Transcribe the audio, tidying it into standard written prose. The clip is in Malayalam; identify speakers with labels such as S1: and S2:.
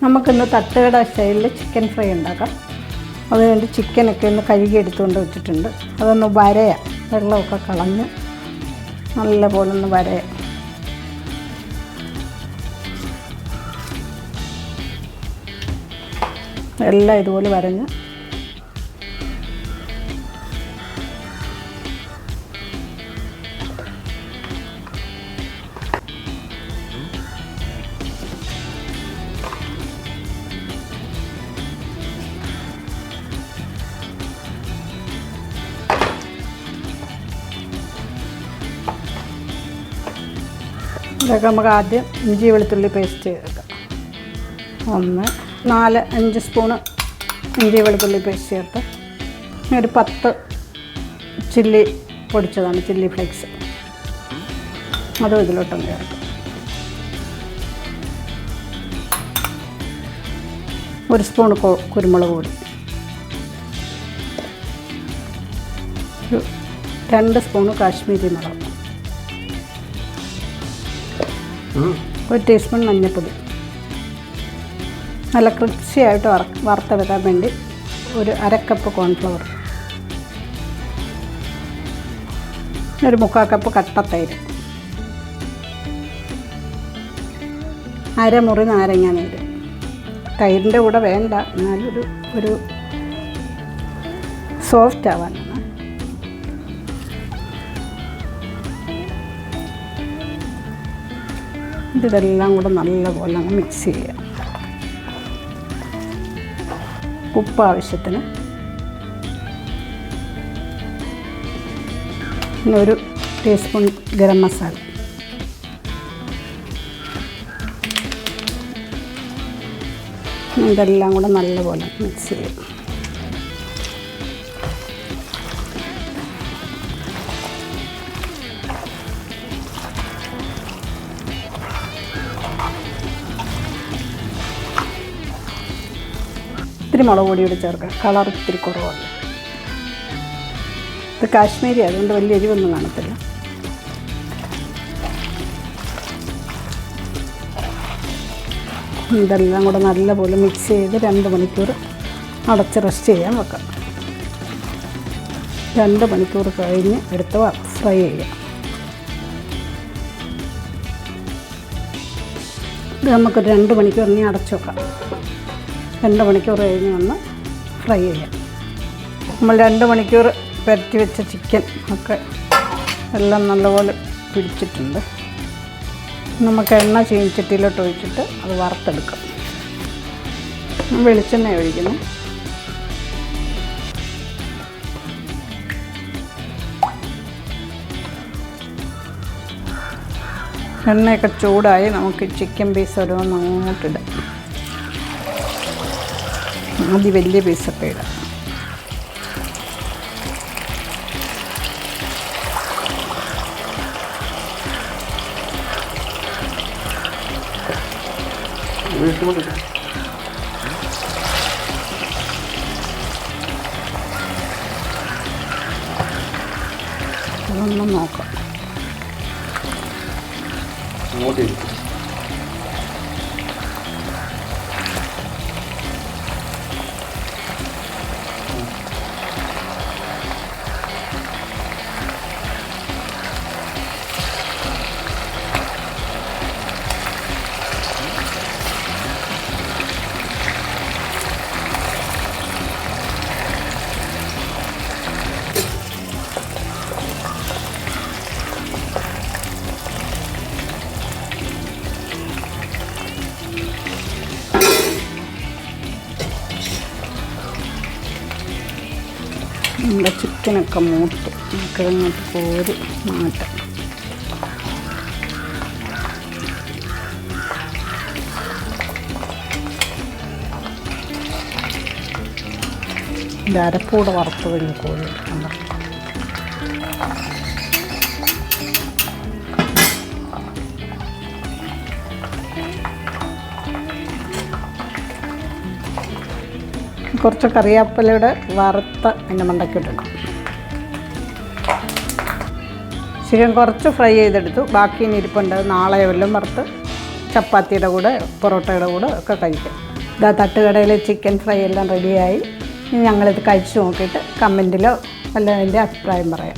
S1: നമുക്കിന്ന് തട്ടുകട സ്റ്റൈലിൽ ചിക്കൻ ഫ്രൈ ഉണ്ടാക്കാം. അതുകൊണ്ട് ചിക്കനൊക്കെ ഒന്ന് കഴുകി എടുത്തുകൊണ്ട് വെച്ചിട്ടുണ്ട്. അതൊന്ന് വരയാം, വെള്ളമൊക്കെ കളഞ്ഞ് നല്ലപോലെ ഒന്ന് വരയാം. എല്ലാം ഇതുപോലെ വരഞ്ഞ് ഇതൊക്കെ നമുക്ക് ആദ്യം ഇഞ്ചി വെളുത്തുള്ളി പേസ്റ്റ് ചേർക്കാം. 4-5 സ്പൂണ് ഇഞ്ചി വെളുത്തുള്ളി പേസ്റ്റ് ചേർത്ത് ഒരു 10 ചില്ലി പൊടിച്ചതാണ്, ചില്ലി ഫ്ലേക്സ്, അതും ഇതിലോട്ടൊന്ന് ചേർക്കാം. 1 സ്പൂൺ കുരുമുളക് പൊടി, 2 സ്പൂണ് കാശ്മീരി മുളക്, 1 ടീസ്പൂൺ മഞ്ഞൾപ്പൊടി, നല്ല ക്രിസ്പിയായിട്ട് വറുത്തെടുക്കാൻ വേണ്ടി ഒരു 1/2 കപ്പ് കോൺഫ്ലവർ, ഒരു 3/4 കപ്പ് കട്ടത്തൈര്, 1/2 മുറി നാരങ്ങ നീര്. തൈരിൻ്റെ കൂടെ വേണ്ട, എന്നാലും ഒരു സോഫ്റ്റ് ആവാനാണ്. ഇതെല്ലാം കൂടെ നല്ലപോലെ അങ്ങ് മിക്സ് ചെയ്യുക. ഉപ്പ് ആവശ്യത്തിന്, പിന്നെ 1 ടീസ്പൂൺ ഗരം മസാല, ഇതെല്ലാം കൂടെ നല്ലപോലെ മിക്സ് ചെയ്യുക. ഇത്തിരി മുളക് പൊടി കൂടി ചേർക്കാം, കളർ ഇത്തിരി കുറവാണ്. ഇത് കാശ്മീരി അതുകൊണ്ട് വലിയ എരിവൊന്നും കാണത്തില്ല. ഇതെല്ലാം കൂടെ നല്ലപോലെ മിക്സ് ചെയ്ത് 2 മണിക്കൂർ അടച്ച് റെസ്റ്റ് ചെയ്യാൻ വെക്കാം. 2 മണിക്കൂർ കഴിഞ്ഞ് എടുത്ത് ഫ്രൈ ചെയ്യാം. ഇത് നമുക്ക് 2 മണിക്കൂർ ഇനി അടച്ചു വെക്കാം. 2 മണിക്കൂർ കഴിഞ്ഞ് വന്ന് ഫ്രൈ ചെയ്യാം. നമ്മൾ 2 മണിക്കൂർ പുരട്ടി വെച്ച ചിക്കൻ ഒക്കെ എല്ലാം നല്ലപോലെ പിടിച്ചിട്ടുണ്ട്. നമുക്ക് എണ്ണ ചീനിച്ചട്ടിയിലോട്ട് ഒഴിച്ചിട്ട് അത് വറുത്തെടുക്കാം. വെളിച്ചെണ്ണ ഒഴിക്കുന്നു. എണ്ണയൊക്കെ ചൂടായി നമുക്ക് ചിക്കൻ പീസ് ഓരോന്ന് അങ്ങോട്ടിടാം. ആദ്യം വലിയ പീസൊക്കെ ഇടാം. അതൊന്നും നോക്കാം. നമ്മുടെ ചിക്കനൊക്കെ മൂത്ത് നമുക്കിങ്ങോട്ട് കോരി മാറ്റാം. ഇത് അരപ്പൂടെ വറുത്ത് കഴിഞ്ഞ് കോരി എടുക്കണം. കുറച്ച് കറിവേപ്പിലയുടെ വറുത്ത അതിൻ്റെ മണ്ടയ്ക്കിട്ടണം. ചിക്കൻ കുറച്ച് ഫ്രൈ ചെയ്തെടുത്തു, ബാക്കി ഇനി ഇരിപ്പുണ്ട്. നാളെ വല്ലതും വറുത്ത് ചപ്പാത്തിയുടെ കൂടെ പൊറോട്ടയുടെ കൂടെ ഒക്കെ കഴിക്കാം. ഇതാ തട്ടുകടയിലെ ചിക്കൻ ഫ്രൈ എല്ലാം റെഡിയായി. ഇനി ഞങ്ങളിത് കഴിച്ച് നോക്കിയിട്ട് കമൻറ്റിലോ വല്ല അതിൻ്റെ അഭിപ്രായം പറയാം.